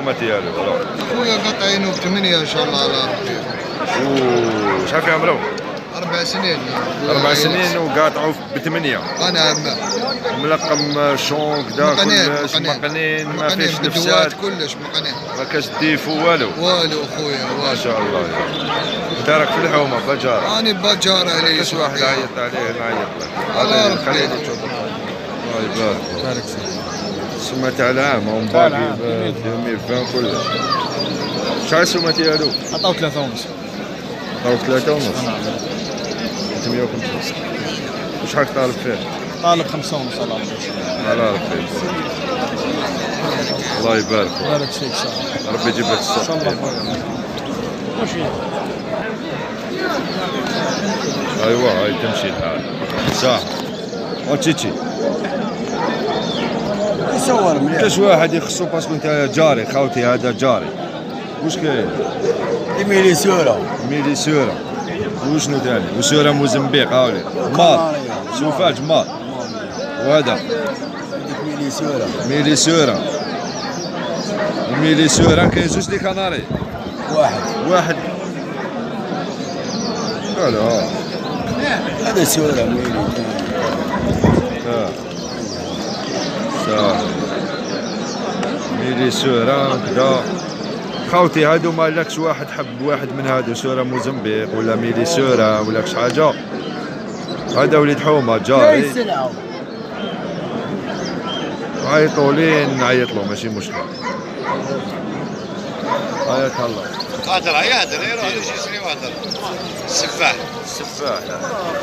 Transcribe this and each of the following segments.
السومه ديالو؟ خويا قاطعينو ب8 ان شاء الله على ربي. شحال في عمرو؟ 4 سنين. 4 سنين وقاطعوا ب8. نعم. ملقم شون كدا كلش مقنين ما فيش نفسات كلش مقنين ما كاش ديفو والو خويا ما شاء الله. انت راك في الحومه بجار؟ راني بجار عليه. كاش واحد عيط عليه نعيط له. الله خليه يشوف. الله يبارك فيك. السومه تاع العام ومن باقي ب 2020 كلش. شحال السومه ديالو؟ عطاو 3 ونص. عطاو 3 ونص. 350. وشحال طالب فيه؟ طالب 5 ونص على ربي. الله يبارك فيك. بارك فيك ان شاء الله. ربي يجيب لك الصحة. ان شاء الله. ايوا هاي تمشي الحال. صح. وتشي يصور مليح. كاش واحد يخصو باسكو انت جاري خاوتي هذا جاري. واش كاين؟ ميلي سورة. وشنو ثاني؟ وسورة موزمبيق هاولي. مار. سوفاج مار. وهذا ميلي سورة كاين زوج دي كناري. واحد. لا هذا سورة ميلي. ميلي سورة كدا. خاوتي هادو ما لكش واحد حب واحد من هادو سورة موزمبيق ولا ميلي سورة ولا كش حاجة. هذا وليد حومة جاري. عيطوا لي نعيط له ماشي مشكل. حياك الله. هادر يروح يشري وهدر. السفاح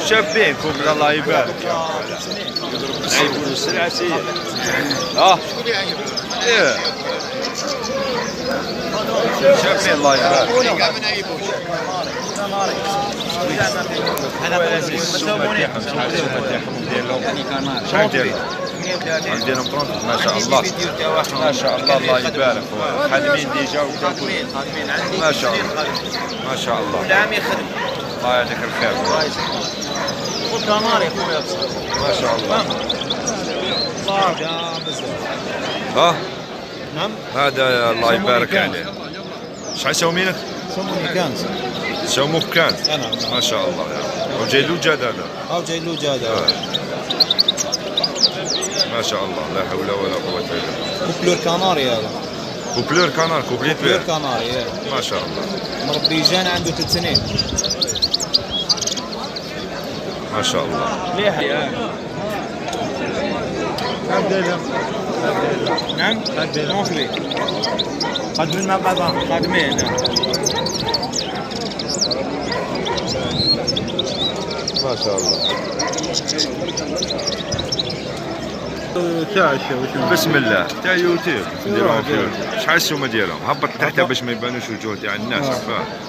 شابين كوبل الله يبارك. نعيبوا له السلعة سيد. شكون يعيب؟ شابين الله يبارك. كاع ما نعيبوش. شحال ديالهم؟ عندهم 30 ما شاء الله. ما شاء الله الله يبارك. خادمين ديجا خادمين ما شاء الله. ما شاء الله. كل عام يخدم. الله يعطيك الخير. كناري خويا ما شاء الله. نعم. هذا الله يبارك عليه. شحال سومينك؟ سوموك كانت. ما شاء الله. وجاي له جاد هذا. جاي له جاد. ما شاء الله لا حول ولا قوة الا بالله. كوبلور كناري هذا. كوبلور كناري ما شاء الله. مربي جان عنده 3 سنين. ما شاء الله. مليح. نعم. نوصلي. خادمين مع بعضهم. خادمين. ما شاء الله. بسم الله تاع يوتيوب نديروها فيه. شحال السومه ديالهم؟ هبط تحت باش ما يبانوش الوجوه تاع الناس.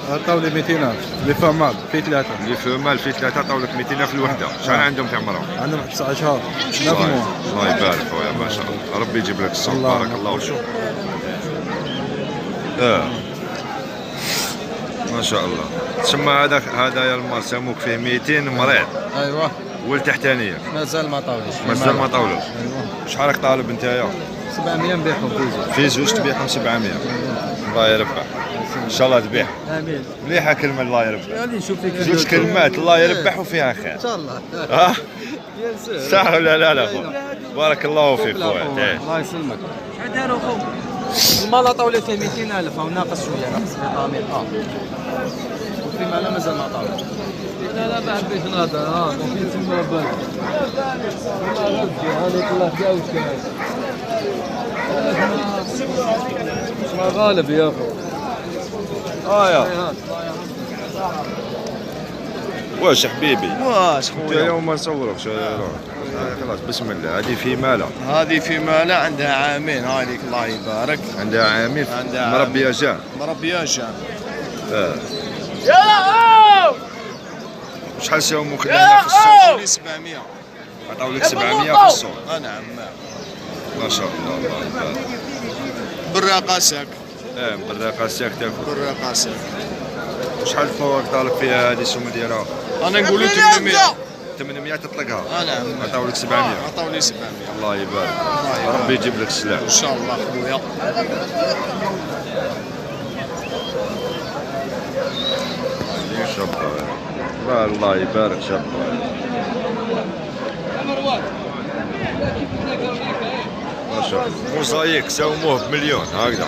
عطاو لي 200,000 لي فمال في 3. لي فمال في 3 عطاو لك 200,000 الوحده. شحال عندهم في عمرهم؟ عندهم 9 شهور. الله يبارك خويا ما شاء الله. ربي يجيب لك الصحة. بارك الله فيك. ما شاء الله. تسمى هذا يا المال سموك فيه 200 مريض. ايوه. والتحتانيه مازال ما طاولش. ايوه. شحال راك طالب نتايا؟ 700 نبيعهم في زوج تبيعهم 700. الله يربح. ان شاء الله تبيع. امين. مليحه كلمه الله يربح. غادي نشوف فيك زوج كلمات الله يربح وفيها خير. ان شاء الله. صح ولا لا خويا؟ بارك الله فيك خويا. الله يسلمك. شحال داروا خويا؟ المال عطاو لي فيه 200,000 او ناقص شويه ناقص في طامين. وفي مالا مازال ما طاولش. لا ما حبيتش نهضر. وفي تما بالك. هذيك الله يجاوبك. ما غالب يا اخو. يا واش حبيبي؟ واش خويا؟ اليوم ما نصوركش. خلاص بسم الله. هذه في ماله. هذه في ماله عندها عامين. هذيك الله يبارك. عندها عامين. مربيه جان. شحال ساوموك لنا في السوق؟ 700. عطاو لك 700 في السوق. نعم. ما شاء الله الله يبارك. بالراقه ساك. بالراقه ساك تاكل. بالراقه ساك. شحال فوق طالب فيها هذه السومه ديالها؟ انا نقول 800. 800 تطلقها. نعم. عطاو لك 700. عطاو لي 700. الله يبارك. ربي يجيب لك السلام. ان شاء الله خويا. شابة. الله يبارك شابة. ما شاء الله. موزايك ساوموه بمليون هكذا.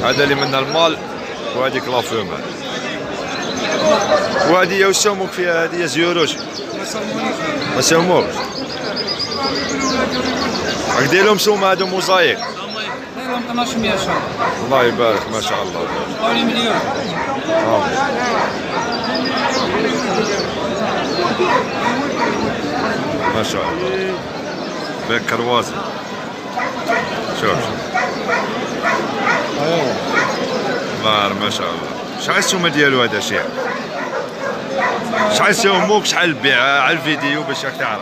هذا اللي من المال وهذيك لا فومال. وهذه واش ساوموك فيها؟ هذه زيوروش ما ساوموكش. راك دير لهم سومه هادو موزايك؟ دايرهم 1200 ان شاء الله. الله يبارك ما شاء الله. حوالي مليون. ما شاء الله. بيك كروازي. شوف بار ما شاء الله. شحال السومه ديالو هذا شيء؟ شحال ساوموك؟ شحال البيع على الفيديو باش راك تعرف؟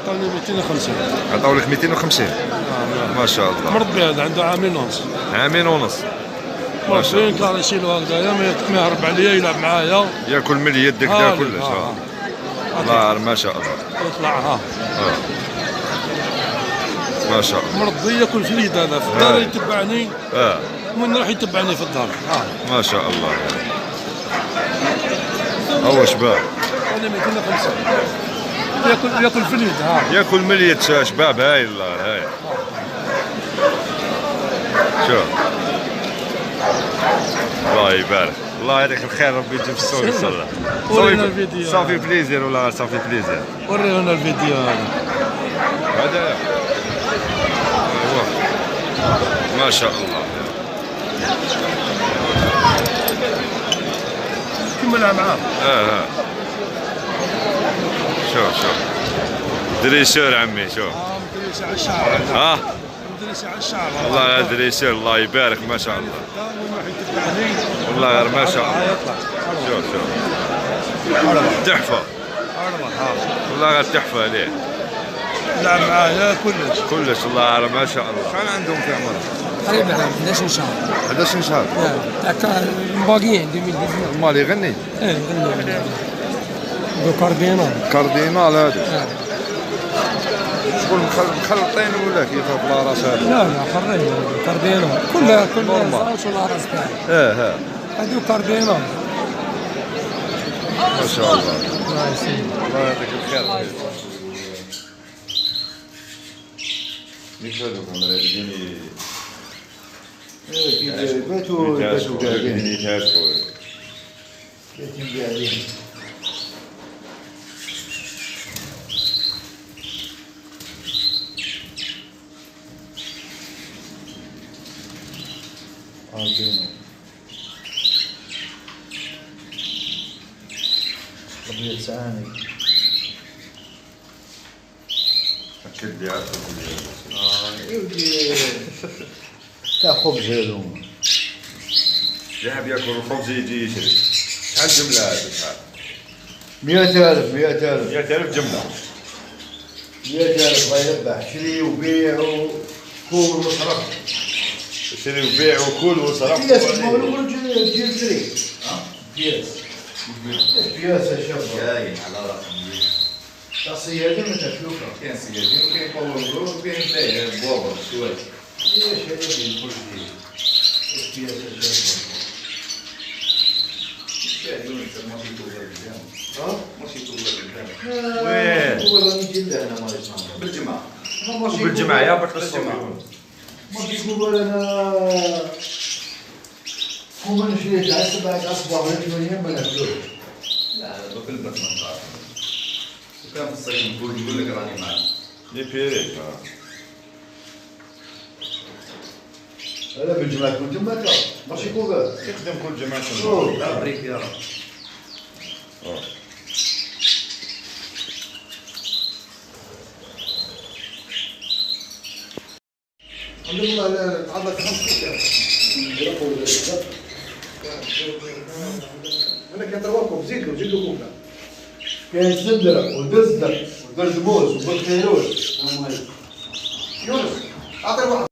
عطاوني 250. عطاو لك 250. ما شاء الله. مربي هذا عنده عامين ونص. عامين ونص. ما شاء مربي كان يشيلو هكذايا ما يهرب عليا يلعب معايا. ياكل من يدك دا كلش. بار ما شاء الله. يطلع ما شاء الله. مربي ياكل في اليد هذا في الدار يتبعني. من راح يتبعني في الدار. ما شاء الله. هو شباب. انا 250. ياكل في اليد. ياكل من اليد شباب. هاي الله هاي. شوف الله يبارك. الله يعطيك الخير. ربي يجيب الصوت يصلح. ورينا الفيديو. صافي بليزير ولا صافي بليزير. ورينا الفيديو هذا. هذا ايوا ما شاء الله. كملها معاه. شوف دريسور عمي. شوف مدريسة على الشعر. مدريسة على الشعر. والله دريسور الله يبارك ما شاء الله. والله غير ما شاء الله. شوف تحفة. والله غير تحفة عليه. لعب معايا كلش. والله غير ما شاء الله. شحال عندهم في عمرهم؟ تقريبا 11 شهر. 11 شهر. تاع المباقيين 2019. مال يغني؟ ايه يغني. دو كاردينال هذا. شكون مخلطين ولا كيف بلا راس هذا؟ لا خرين كاردينال. كل راس ولا راس تاعي. هادو كاردينال. ما شاء الله. الله يعطيك الخير. يشهدوا كمان يجيني. باتوا قاعدين. يتهاشوا. قاعدين. ربي يسعاني. أكد لي عارف تاع خبز هذوما. ذهب ياكل الخبز يجي يشري. شحال جملة هذه شحال؟ 100,000 100,000 جملة. 100,000 الله يربح. شري وبيع وكول وصرف. شري وبيع وكل وصرف. بياس مولود جيل فري. بياس يا شباب. جايين على رقم تاع صيادين متى تشوفها. كاين سيادين وكاين بولو وكاين باهي بوابر شويه. ايش هذا كل شيء. بياس يا شباب. ماشي توغل قدام. ماشي توغل قدام. وين؟ هو راني نجي لهنا ما يسمع. بالجمعة. بالجمعة يا برك الصبح. ماشي تقول انا كون نشري تاع 7 اصبع ولا 8 ما ناكلوش. لا في البرد ما نقدر. وكان في الصيف نقول يقول لك راني معك. لي بيريك. هذا بالجمعة كل جمعة ماشي كوفر. يخدم كل جمعة. لا بريك يا رب. الحمد لله تعرضت 5 انا كنضربكم زيدوا كوكا. كاين سندرة ودزدر وبرجموز وبرخيروش. يونس اعطي واحد.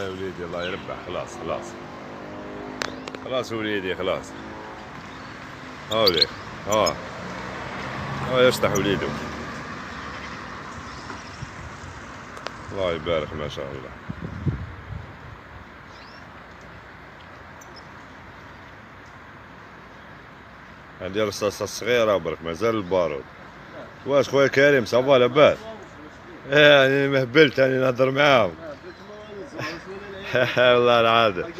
يا وليدي الله يربح. خلاص خلاص خلاص وليدي خلاص. ها وليدي ها يفتح وليده. الله يبارك ما شاء الله. عندي رصاصة صغيرة برك مازال البارود. واش خويا كريم صافا لاباس؟ يعني مهبلت راني نهضر معاهم. والله العظيم.